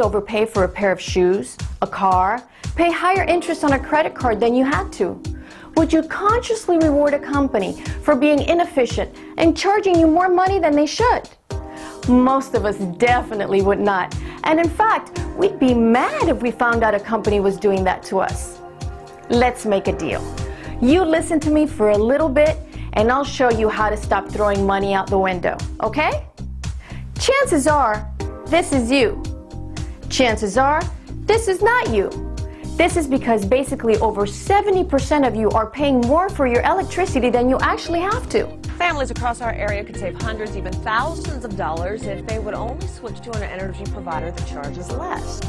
Overpay for a pair of shoes, a car, pay higher interest on a credit card than you had to? Would you consciously reward a company for being inefficient and charging you more money than they should? Most of us definitely would not. And in fact, we'd be mad if we found out a company was doing that to us. Let's make a deal. You listen to me for a little bit and I'll show you how to stop throwing money out the window, okay? Chances are, this is you. Chances are, this is not you. This is because basically over 70% of you are paying more for your electricity than you actually have to. Families across our area could save hundreds, even thousands of dollars if they would only switch to an energy provider that charges less.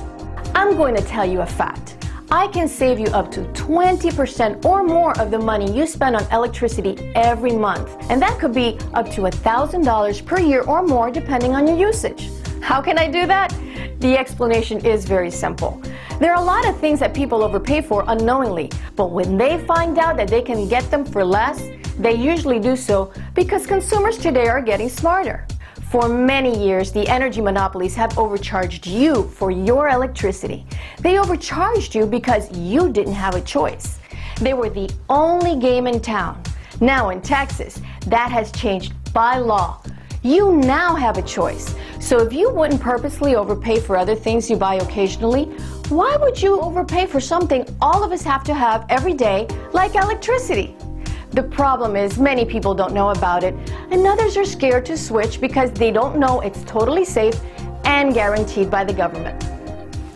I'm going to tell you a fact. I can save you up to 20% or more of the money you spend on electricity every month. And that could be up to $1,000 per year or more depending on your usage. How can I do that? The explanation is very simple. There are a lot of things that people overpay for unknowingly, but when they find out that they can get them for less, they usually do so because consumers today are getting smarter. For many years, the energy monopolies have overcharged you for your electricity. They overcharged you because you didn't have a choice. They were the only game in town. Now in Texas, that has changed by law. You now have a choice. So if you wouldn't purposely overpay for other things you buy occasionally, why would you overpay for something all of us have to have every day, like electricity? The problem is many people don't know about it, and others are scared to switch because they don't know it's totally safe and guaranteed by the government.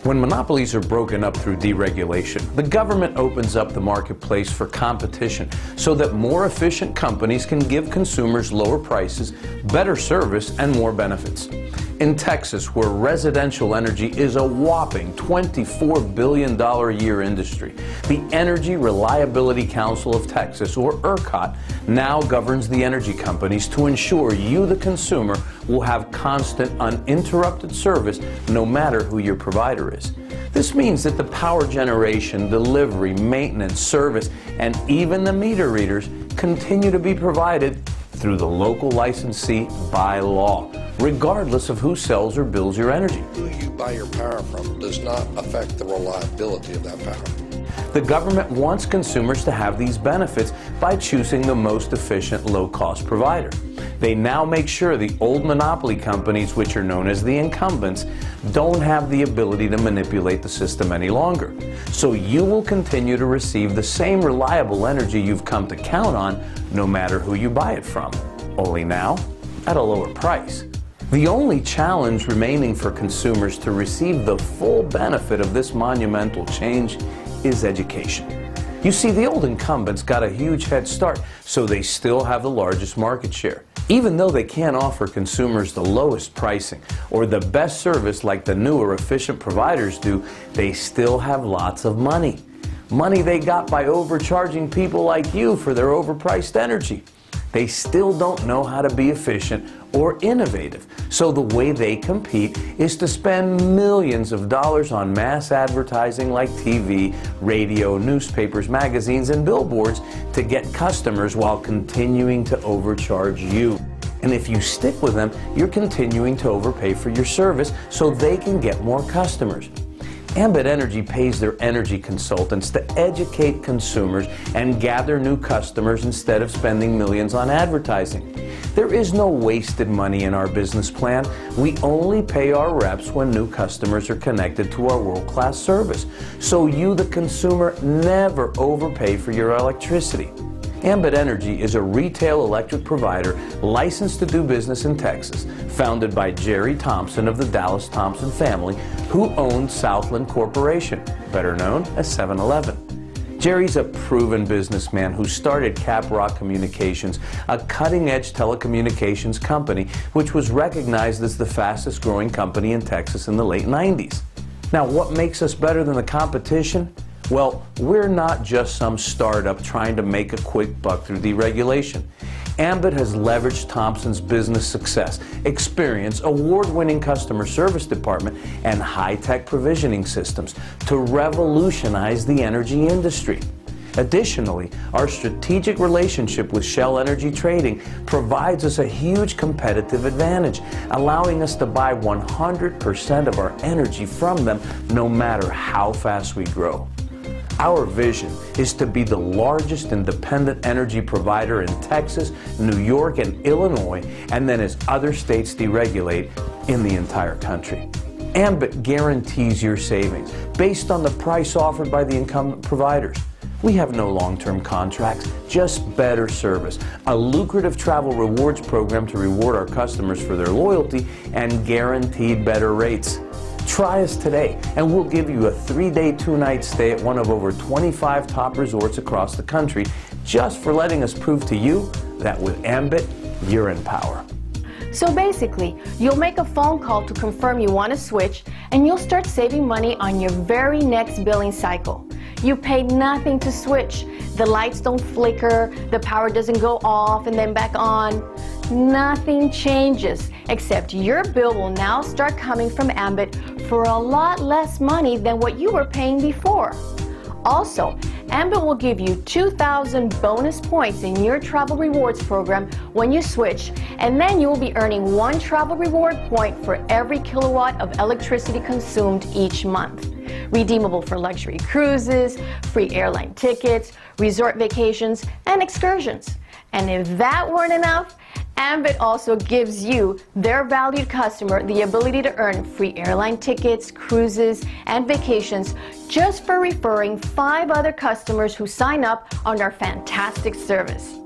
When monopolies are broken up through deregulation, the government opens up the marketplace for competition so that more efficient companies can give consumers lower prices, better service, and more benefits. In Texas, where residential energy is a whopping $24 billion a year industry, the Energy Reliability Council of Texas, or ERCOT, now governs the energy companies to ensure you, the consumer, will have constant, uninterrupted service no matter who your provider is. This means that the power generation, delivery, maintenance, service, and even the meter readers continue to be provided through the local licensee by law, regardless of who sells or bills your energy. Who you buy your power from does not affect the reliability of that power. The government wants consumers to have these benefits by choosing the most efficient, low-cost provider. They now make sure the old monopoly companies, which are known as the incumbents, don't have the ability to manipulate the system any longer. So you will continue to receive the same reliable energy you've come to count on, no matter who you buy it from, only now at a lower price. The only challenge remaining for consumers to receive the full benefit of this monumental change is education. You see, the old incumbents got a huge head start, so they still have the largest market share. Even though they can't offer consumers the lowest pricing or the best service like the newer efficient providers do, they still have lots of money. Money they got by overcharging people like you for their overpriced energy. They still don't know how to be efficient or innovative, so the way they compete is to spend millions of dollars on mass advertising like TV, radio, newspapers, magazines, and billboards to get customers while continuing to overcharge you. And if you stick with them, you're continuing to overpay for your service so they can get more customers. Ambit Energy pays their energy consultants to educate consumers and gather new customers instead of spending millions on advertising. There is no wasted money in our business plan. We only pay our reps when new customers are connected to our world-class service. So you, the consumer, never overpay for your electricity. Ambit Energy is a retail electric provider licensed to do business in Texas, founded by Jerry Thompson of the Dallas Thompson family, who owns Southland Corporation, better known as 7-Eleven. Jerry's a proven businessman who started Caprock Communications, a cutting-edge telecommunications company which was recognized as the fastest growing company in Texas in the late 90s. Now, what makes us better than the competition? Well, we're not just some startup trying to make a quick buck through deregulation. Ambit has leveraged Thompson's business success, experience, award-winning customer service department, and high-tech provisioning systems to revolutionize the energy industry. Additionally, our strategic relationship with Shell Energy Trading provides us a huge competitive advantage, allowing us to buy 100% of our energy from them no matter how fast we grow. Our vision is to be the largest independent energy provider in Texas, New York, and Illinois, and then as other states deregulate, in the entire country. Ambit guarantees your savings based on the price offered by the incumbent providers. We have no long-term contracts, just better service, a lucrative travel rewards program to reward our customers for their loyalty, and guaranteed better rates. Try us today, and we'll give you a 3-day, 2-night stay at one of over 25 top resorts across the country, just for letting us prove to you that with Ambit, you're in power. So basically, you'll make a phone call to confirm you want to switch, and you'll start saving money on your very next billing cycle. You pay nothing to switch. The lights don't flicker, the power doesn't go off and then back on. Nothing changes, except your bill will now start coming from Ambit for a lot less money than what you were paying before. Also, Ambit will give you 2,000 bonus points in your travel rewards program when you switch, and then you will be earning 1 travel reward point for every kilowatt of electricity consumed each month. Redeemable for luxury cruises, free airline tickets, resort vacations, and excursions. And if that weren't enough, Ambit also gives you, their valued customer, the ability to earn free airline tickets, cruises, and vacations just for referring 5 other customers who sign up on our fantastic service.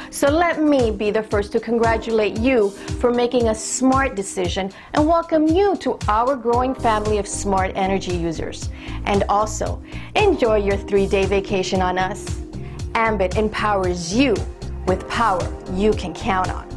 So let me be the first to congratulate you for making a smart decision and welcome you to our growing family of smart energy users. And also, enjoy your 3-day vacation on us. Ambit empowers you with power you can count on.